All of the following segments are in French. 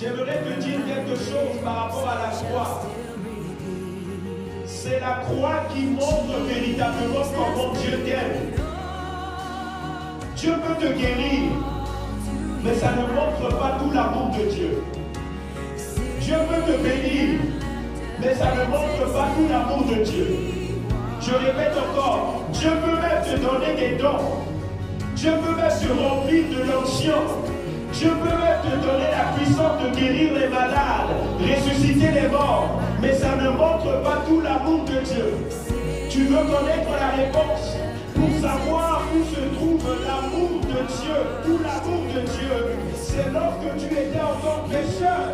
J'aimerais te dire quelque chose par rapport à la croix. C'est la croix qui montre véritablement comment Dieu t'aime. Dieu peut te guérir, mais ça ne montre pas tout l'amour de Dieu. Dieu peut te bénir, mais ça ne montre pas tout l'amour de Dieu. Je répète encore, Dieu peut même te donner des dons. Dieu peut même te remplir de l'onction. Dieu peut même te donner la puissance de guérir les malades, ressusciter les morts, mais ça ne montre pas tout l'amour de Dieu. Tu veux connaître la réponse pour savoir où se trouve l'amour de Dieu, où l'amour de Dieu, c'est lorsque tu étais encore pécheur.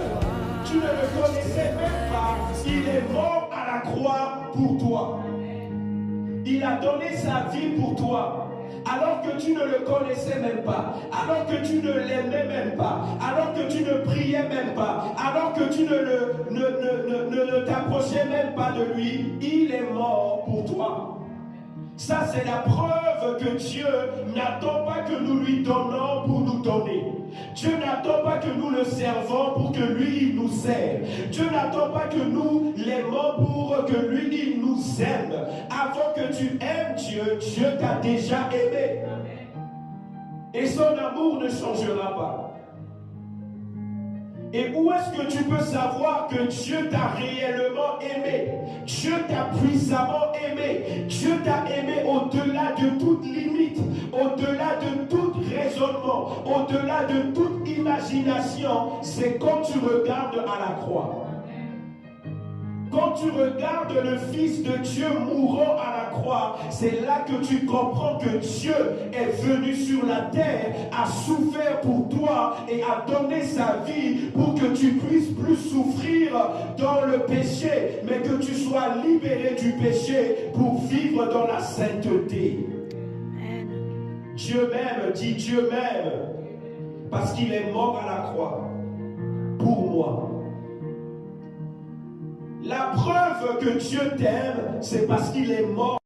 Tu ne le connaissais même pas. Il est mort à la croix pour toi. Il a donné sa vie pour toi. Alors que tu ne le connaissais même pas, alors que tu ne l'aimais même pas, alors que tu ne priais même pas, alors que tu ne t'approchais même pas de lui, il est mort pour toi. Ça, c'est la preuve que Dieu n'attend pas que nous lui donnons pour nous donner. Dieu n'attend pas que nous le servons pour que lui, il nous serve. Dieu n'attend pas que nous l'aimons pour que lui, il nous aime. Avant que tu aimes Dieu, Dieu t'a déjà aimé. Et son amour ne changera pas. Et où est-ce que tu peux savoir que Dieu t'a réellement aimé? Dieu t'a puissamment aimé. Dieu t'a aimé au-delà de toute limite, au-delà de tout raisonnement, au-delà de toute imagination. C'est quand tu regardes à la croix. Quand tu regardes le Fils de Dieu mourant à la croix, c'est là que tu comprends que Dieu est venu sur la terre, a souffert pour toi et a donné sa vie pour que tu puisses plus souffrir dans le péché, mais que tu sois libéré du péché pour vivre dans la sainteté. Dieu m'aime, dit Dieu m'aime, parce qu'il est mort à la croix pour moi. La preuve que Dieu t'aime, c'est parce qu'il est mort